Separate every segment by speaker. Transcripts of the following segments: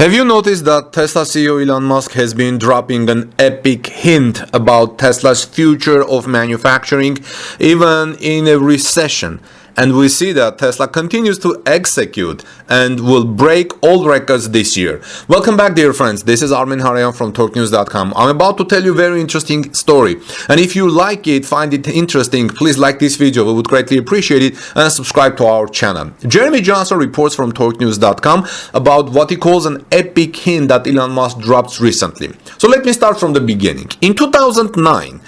Speaker 1: Have you noticed that Tesla CEO Elon Musk has been dropping an epic hint about Tesla's future of manufacturing, even in a recession? And we see that Tesla continues to execute and will break all records this year. Welcome back, dear friends. This is Armin Harayan from TalkNews.com. I'm about to tell you a very interesting story. And if you like it, find it interesting, please like this video. We would greatly appreciate it, and subscribe to our channel. Jeremy Johnson reports from TalkNews.com about what he calls an epic hint that Elon Musk dropped recently. So let me start from the beginning. In 2009,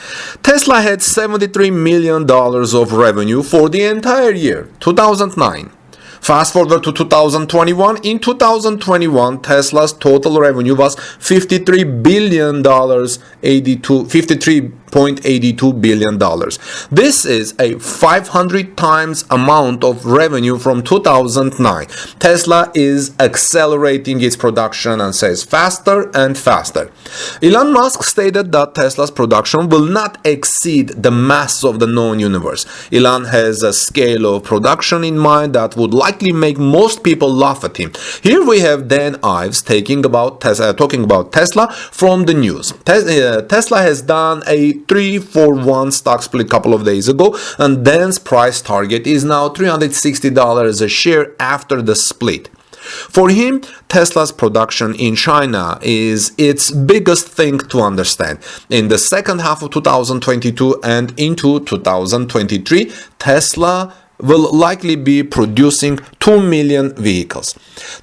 Speaker 1: Tesla had $73 million of revenue for the entire year, 2009. Fast forward to 2021. In 2021, Tesla's total revenue was $53 billion, $53.82 billion. This is a 500 times amount of revenue from 2009. Tesla is accelerating its production and says faster and faster. Elon Musk stated that Tesla's production will not exceed the mass of the known universe. Elon has a scale of production in mind that would likely make most people laugh at him. Here we have Dan Ives talking about Tesla from the news. Tesla has done a 3-for-1 stock split a couple of days ago, and Dan's price target is now $360 a share after the split. For him, Tesla's production in China is its biggest thing to understand. In the second half of 2022 and into 2023, Tesla will likely be producing 2 million vehicles.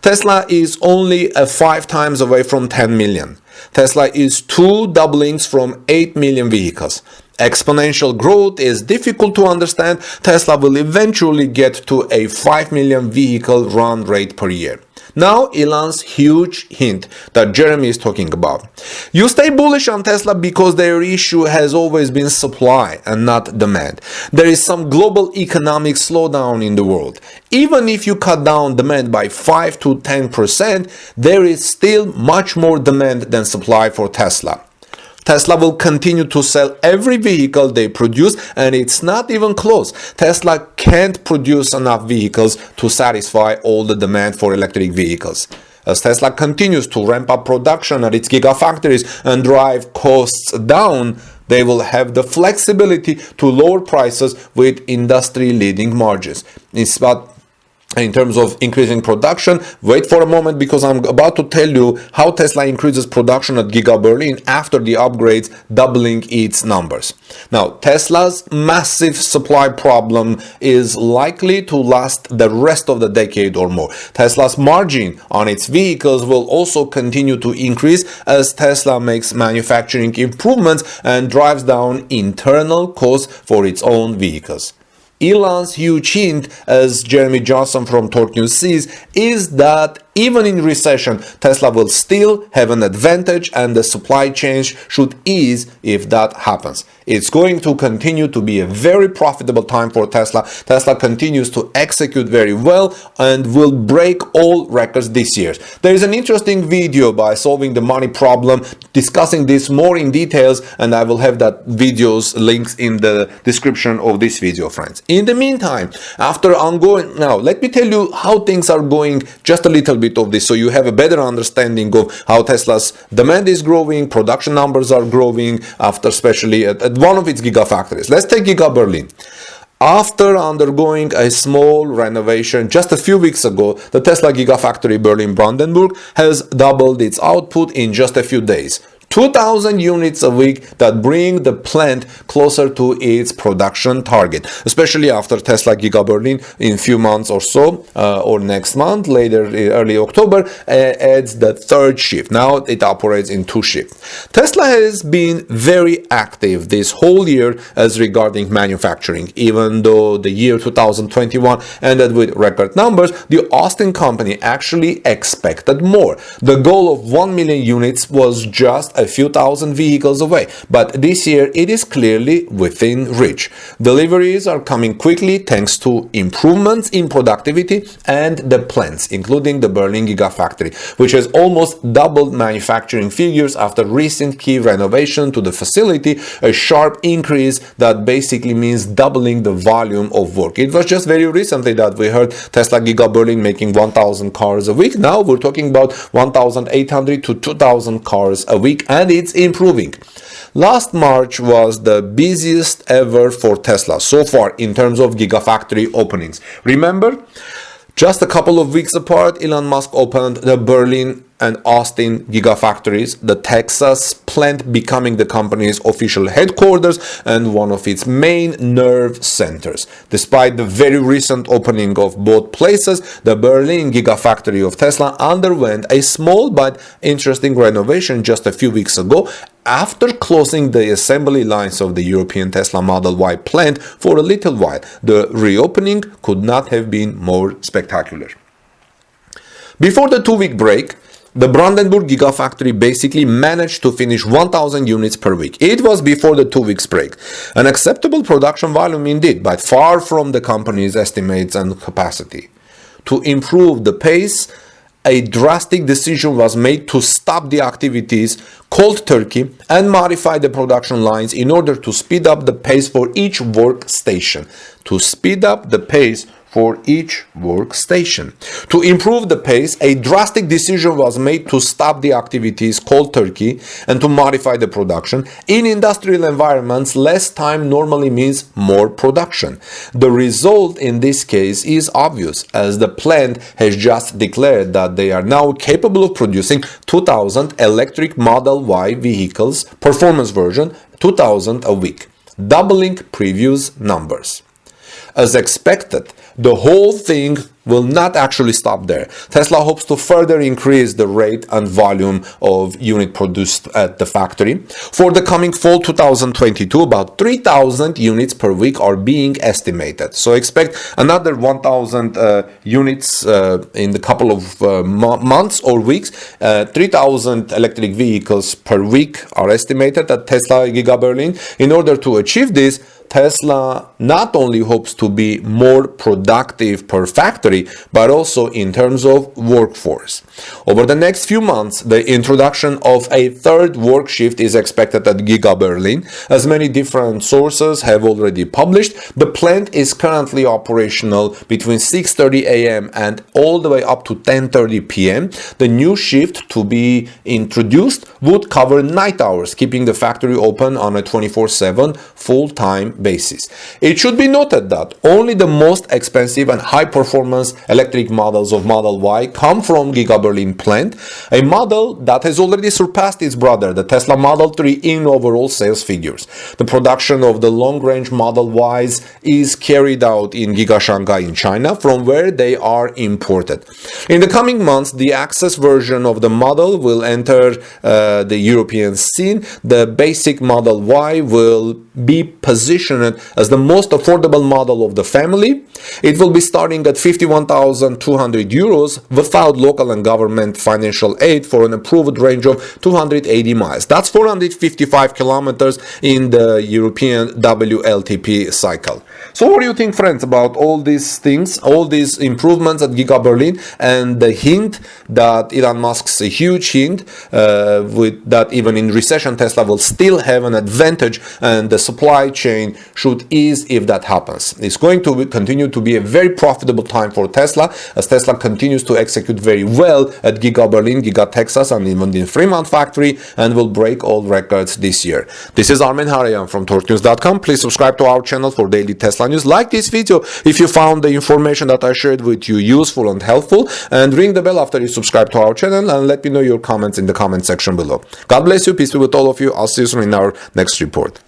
Speaker 1: Tesla is only 5 times away from 10 million. Tesla is 2 doublings from 8 million vehicles. Exponential growth is difficult to understand. Tesla will eventually get to a 5 million vehicle run rate per year. Now, Elon's huge hint that Jeremy is talking about. You stay bullish on Tesla because their issue has always been supply and not demand. There is some global economic slowdown in the world. Even if you cut down demand by 5 to 10%, there is still much more demand than supply for Tesla. Tesla will continue to sell every vehicle they produce, and it's not even close. Tesla can't produce enough vehicles to satisfy all the demand for electric vehicles. As Tesla continues to ramp up production at its Giga factories and drive costs down, they will have the flexibility to lower prices with industry-leading margins. In terms of increasing production, wait for a moment because I'm about to tell you how Tesla increases production at Giga Berlin after the upgrades, doubling its numbers. Now, Tesla's massive supply problem is likely to last the rest of the decade or more. Tesla's margin on its vehicles will also continue to increase as Tesla makes manufacturing improvements and drives down internal costs for its own vehicles. Elon's huge hint, as Jeremy Johnson from Torque News sees, is that even in recession, Tesla will still have an advantage and the supply chain should ease if that happens. It's going to continue to be a very profitable time for Tesla. Tesla continues to execute very well and will break all records this year. There is an interesting video by Solving the Money Problem discussing this more in details, and I will have that video's links in the description of this video, friends. In the meantime, now let me tell you how things are going, just a little bit of this, so you have a better understanding of how Tesla's demand is growing, production numbers are growing, after especially at one of its Giga factories. Let's take Giga Berlin. After undergoing a small renovation just a few weeks ago, the Tesla Gigafactory Berlin-Brandenburg has doubled its output in just a few days. 2,000 units a week that bring the plant closer to its production target, especially after Tesla Giga Berlin in a few months or so, or next month, early October, adds the third shift. Now it operates in 2 shifts. Tesla has been very active this whole year as regarding manufacturing. Even though the year 2021 ended with record numbers, the Austin company actually expected more. The goal of 1 million units was just a a few thousand vehicles away, but this year it is clearly within reach. Deliveries are coming quickly thanks to improvements in productivity and the plants, including the Berlin Gigafactory, which has almost doubled manufacturing figures after recent key renovation to the facility, a sharp increase that basically means doubling the volume of work. It was just very recently that we heard Tesla Giga Berlin making 1,000 cars a week. Now we're talking about 1,800 to 2,000 cars a week, and it's improving. Last March was the busiest ever for Tesla so far in terms of Gigafactory openings. Remember, just a couple of weeks apart, Elon Musk opened the Berlin and Austin Gigafactories, the Texas plant becoming the company's official headquarters and one of its main nerve centers. Despite the very recent opening of both places, the Berlin Gigafactory of Tesla underwent a small but interesting renovation just a few weeks ago after closing the assembly lines of the European Tesla Model Y plant for a little while. The reopening could not have been more spectacular. Before the 2-week break, the Brandenburg Gigafactory basically managed to finish 1,000 units per week. It was before the 2 weeks break. An acceptable production volume indeed, but far from the company's estimates and capacity. To improve the pace, a drastic decision was made to stop the activities cold turkey and modify the production lines in order to speed up the pace for each workstation. To improve the pace, a drastic decision was made to stop the activities cold turkey and to modify the production. In industrial environments, less time normally means more production. The result in this case is obvious, as the plant has just declared that they are now capable of producing 2,000 electric Model Y vehicles, performance version, 2,000 a week, doubling previous numbers. As expected, the whole thing will not actually stop there. Tesla hopes to further increase the rate and volume of unit produced at the factory. For the coming fall 2022, about 3,000 units per week are being estimated. So expect another 1,000 units in the couple of months or weeks. 3,000 electric vehicles per week are estimated at Tesla Giga Berlin. In order to achieve this, Tesla not only hopes to be more productive per factory, but also in terms of workforce. Over the next few months, the introduction of a third work shift is expected at Giga Berlin. As many different sources have already published, the plant is currently operational between 6:30 a.m. and all the way up to 10:30 p.m. The new shift to be introduced would cover night hours, keeping the factory open on a 24/7 full-time basis. It should be noted that only the most expensive and high-performance electric models of Model Y come from Giga Berlin plant, a model that has already surpassed its brother, the Tesla Model 3, in overall sales figures. The production of the long-range Model Ys is carried out in Giga Shanghai in China, from where they are imported. In the coming months, the access version of the model will enter the European scene. The basic Model Y will be positioned as the most affordable model of the family. It will be starting at 51,200 euros without local and government financial aid for an approved range of 280 miles. That's 455 kilometers in the European WLTP cycle. So what do you think, friends, about all these things, all these improvements at Giga Berlin, and the hint that Elon Musk's a huge hint with that even in recession Tesla will still have an advantage and the supply chain should ease if that happens. It's going to continue to be a very profitable time for Tesla, as Tesla continues to execute very well at Giga Berlin, Giga Texas, and even the Fremont factory, and will break all records this year. This is Armen Harayan from TorqueNews.com. Please subscribe to our channel for daily Tesla news. Like this video if you found the information that I shared with you useful and helpful, and ring the bell after you subscribe to our channel, and let me know your comments in the comment section below. God bless you. Peace be with all of you. I'll see you soon in our next report.